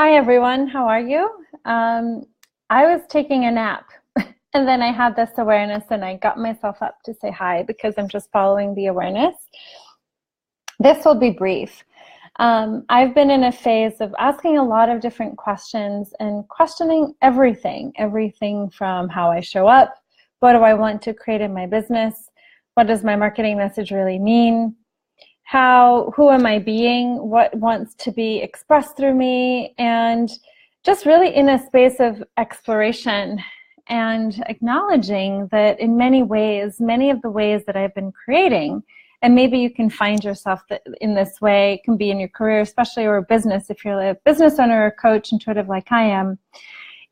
Hi everyone, how are you? I was taking a nap and then I had this awareness and I got myself up to say hi because I'm just following the awareness. This will be brief. I've been in a phase of asking a lot of different questions and questioning everything from how I show up, what do I want to create in my business, what does my marketing message really mean, who am I being, what wants to be expressed through me, and just really in a space of exploration and acknowledging that in many ways, many of the ways that I've been creating, and maybe you can find yourself in this way, it can be in your career, especially, or business, if you're a business owner or coach, intuitive like I am,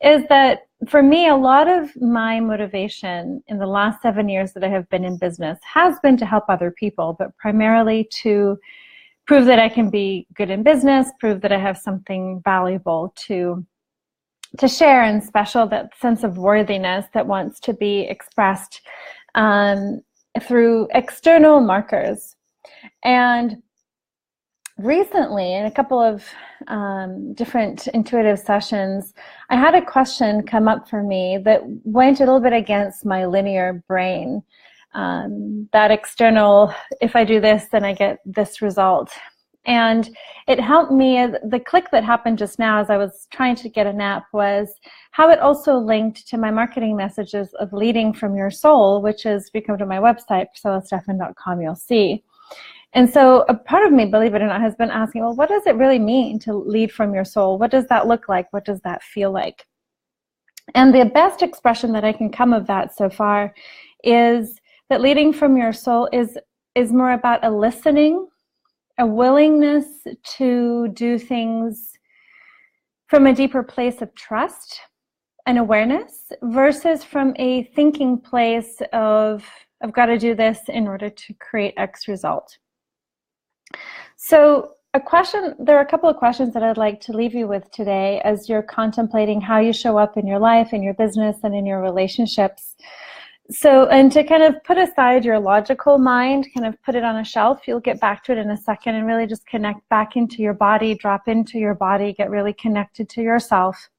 is that for me, a lot of my motivation in the last 7 years that I have been in business has been to help other people, but primarily to prove that I can be good in business, prove that I have something valuable to share and special, that sense of worthiness that wants to be expressed through external markers. And recently, in a couple of different intuitive sessions, I had a question come up for me that went a little bit against my linear brain. That external, if I do this, then I get this result. And it helped me, the click that happened just now as I was trying to get a nap was how it also linked to my marketing messages of leading from your soul, which is, if you come to my website, PriscillaStefan.com, you'll see. And so a part of me, believe it or not, has been asking, well, what does it really mean to lead from your soul? What does that look like? What does that feel like? And the best expression that I can come of that so far is that leading from your soul is more about a listening, a willingness to do things from a deeper place of trust and awareness versus from a thinking place of, I've got to do this in order to create X result. So there are a couple of questions that I'd like to leave you with today as you're contemplating how you show up in your life, in your business, and in your relationships. So, and to kind of put aside your logical mind, kind of put it on a shelf, you'll get back to it in a second, and really just connect back into your body, drop into your body, get really connected to yourself.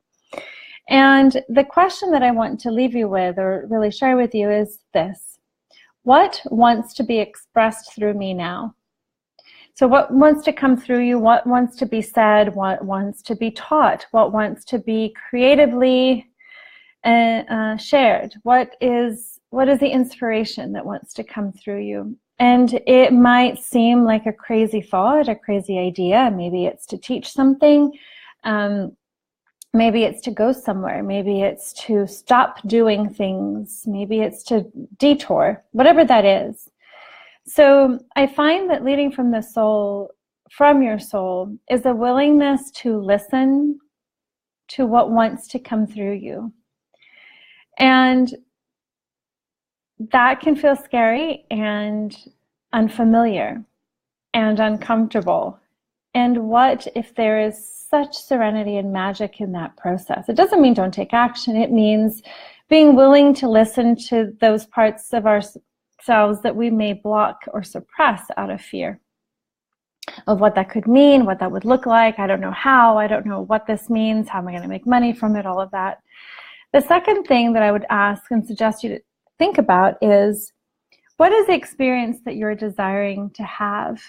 And the question that I want to leave you with, or really share with you, is this: what wants to be expressed through me now? So what wants to come through you? What wants to be said? What wants to be taught? What wants to be creatively shared? What is the inspiration that wants to come through you? And it might seem like a crazy thought, a crazy idea. Maybe it's to teach something. Maybe it's to go somewhere. Maybe it's to stop doing things. Maybe it's to detour, whatever that is. So I find that leading from the soul, from your soul, is a willingness to listen to what wants to come through you. And that can feel scary and unfamiliar and uncomfortable. And what if there is such serenity and magic in that process? It doesn't mean don't take action. It means being willing to listen to those parts of ourselves that we may block or suppress out of fear of what that could mean, what that would look like. I don't know how, I don't know what this means, how am I going to make money from it, all of that. The second thing that I would ask and suggest you to think about is, what is the experience that you're desiring to have?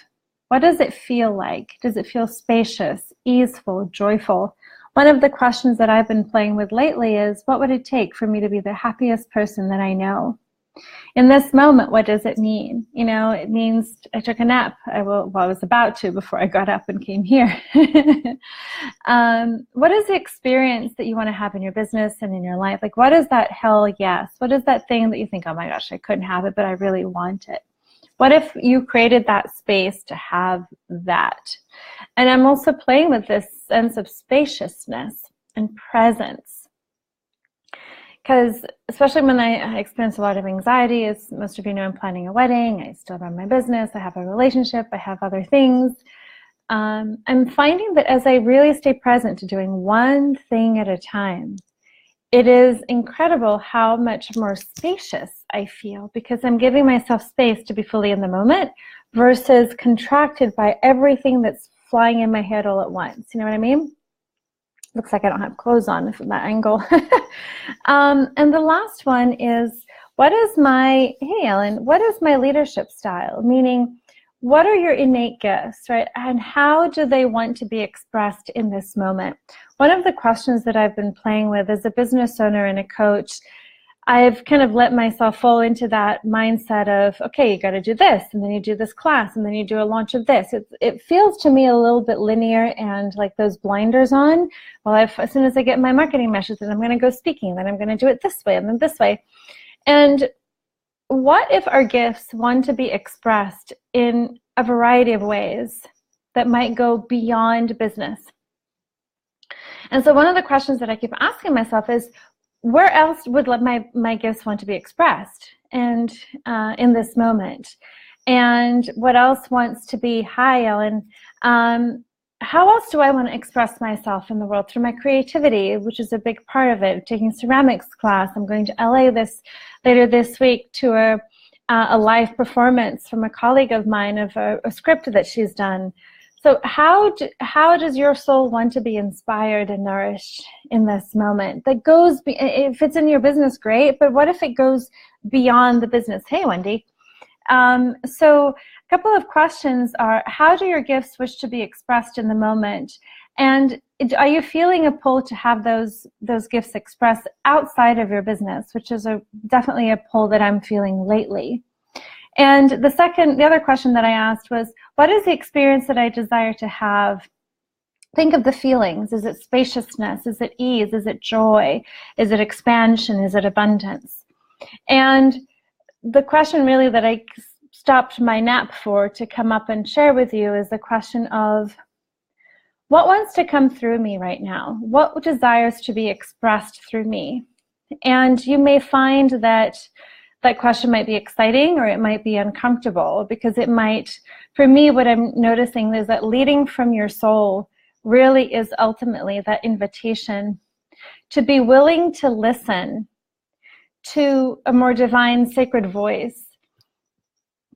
What does it feel like? Does it feel spacious, easeful, joyful? One of the questions that I've been playing with lately is, what would it take for me to be the happiest person that I know? In this moment, what does it mean? You know, it means I took a nap. I was about to before I got up and came here. What is the experience that you want to have in your business and in your life? Like, what is that hell yes? What is that thing that you think, oh my gosh, I couldn't have it, but I really want it? What if you created that space to have that? And I'm also playing with this sense of spaciousness and presence. Because especially when I experience a lot of anxiety, as most of you know, I'm planning a wedding, I still run my business, I have a relationship, I have other things. I'm finding that as I really stay present to doing one thing at a time, it is incredible how much more spacious I feel, because I'm giving myself space to be fully in the moment versus contracted by everything that's flying in my head all at once. You know what I mean? Looks like I don't have clothes on from that angle. And the last one is, hey Ellen, what is my leadership style? Meaning, what are your innate gifts, right? And how do they want to be expressed in this moment? One of the questions that I've been playing with as a business owner and a coach, I've kind of let myself fall into that mindset of, okay, you got to do this, and then you do this class, and then you do a launch of this. It feels to me a little bit linear and like those blinders on. Well, as soon as I get my marketing message, then I'm going to go speaking, then I'm going to do it this way, and then this way. And what if our gifts want to be expressed in a variety of ways that might go beyond business? And so one of the questions that I keep asking myself is, where else would my gifts want to be expressed and in this moment? And what else wants to be, hi Ellen, how else do I want to express myself in the world? Through my creativity, which is a big part of it. Taking ceramics class. I'm going to LA later this week to a live performance from a colleague of mine of a script that she's done. So how does your soul want to be inspired and nourished in this moment? That goes, if it's in your business, great, but what if it goes beyond the business? Hey, Wendy. So a couple of questions are, how do your gifts wish to be expressed in the moment? And are you feeling a pull to have those gifts expressed outside of your business, which is definitely a pull that I'm feeling lately. And the other question that I asked was, what is the experience that I desire to have? Think of the feelings. Is it spaciousness? Is it ease? Is it joy? Is it expansion? Is it abundance? And the question really that I stopped my nap for to come up and share with you is the question of, what wants to come through me right now? What desires to be expressed through me? And you may find that question might be exciting or it might be uncomfortable, because it might, for me, what I'm noticing is that leading from your soul really is ultimately that invitation to be willing to listen to a more divine, sacred voice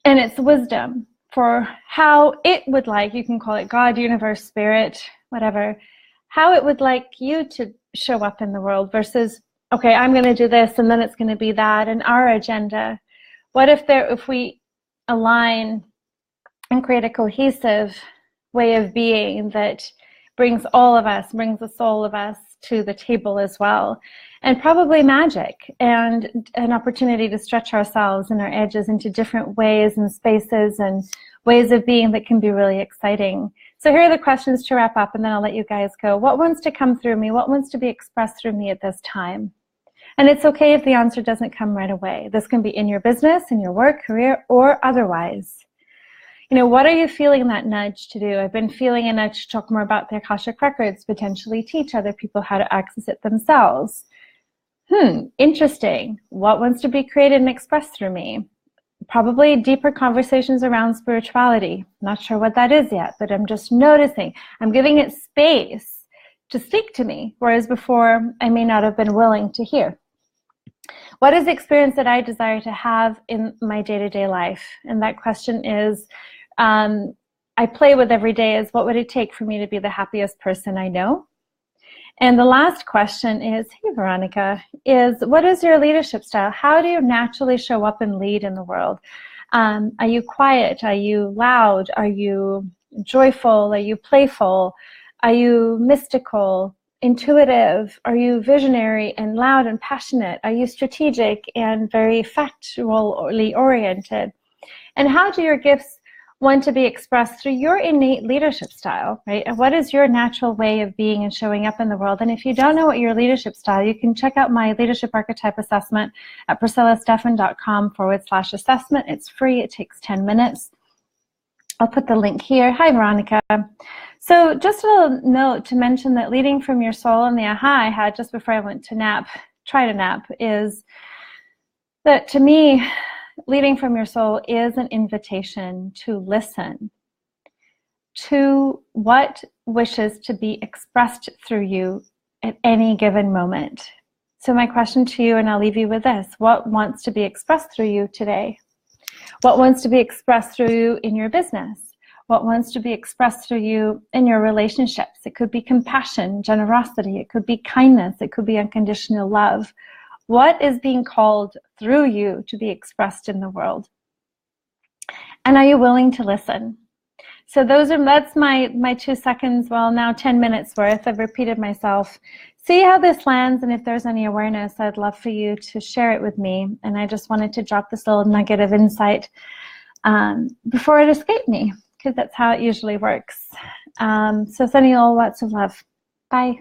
and its wisdom for how it would like, you can call it God, universe, spirit, whatever, how it would like you to show up in the world versus, okay, I'm going to do this and then it's going to be that and our agenda. What if we align and create a cohesive way of being that brings all of us, brings the soul of us to the table as well, and probably magic and an opportunity to stretch ourselves and our edges into different ways and spaces and ways of being that can be really exciting. So here are the questions to wrap up, and then I'll let you guys go. What wants to come through me? What wants to be expressed through me at this time? And it's okay if the answer doesn't come right away. This can be in your business, in your work, career, or otherwise. You know, what are you feeling that nudge to do? I've been feeling a nudge to talk more about the Akashic Records, potentially teach other people how to access it themselves. Interesting. What wants to be created and expressed through me? Probably deeper conversations around spirituality. Not sure what that is yet, but I'm just noticing. I'm giving it space to speak to me, whereas before I may not have been willing to hear. What is the experience that I desire to have in my day-to-day life? And that question is, I play with every day is, what would it take for me to be the happiest person I know? And the last question is, hey Veronica, is what is your leadership style? How do you naturally show up and lead in the world? Are you quiet? Are you loud? Are you joyful? Are you playful? Are you mystical, intuitive? Are you visionary and loud and passionate? Are you strategic and very factually oriented? And how do your gifts want to be expressed through your innate leadership style, right? And what is your natural way of being and showing up in the world? And if you don't know what your leadership style, you can check out my leadership archetype assessment at PriscillaStefan.com/assessment. It's free. It takes 10 minutes. I'll put the link here. Hi, Veronica. So just a little note to mention that leading from your soul, and the aha I had just before I went to try to nap, is that to me, leading from your soul is an invitation to listen to what wishes to be expressed through you at any given moment. So my question to you, and I'll leave you with this, what wants to be expressed through you today? What wants to be expressed through you in your business? what wants to be expressed through you in your relationships. It could be compassion, generosity, it could be kindness, it could be unconditional love. What is being called through you to be expressed in the world? And are you willing to listen? So that's my 2 seconds, well, now 10 minutes worth. I've repeated myself. See how this lands, and if there's any awareness, I'd love for you to share it with me. And I just wanted to drop this little nugget of insight before it escaped me, because that's how it usually works. So sending you all lots of love. Bye.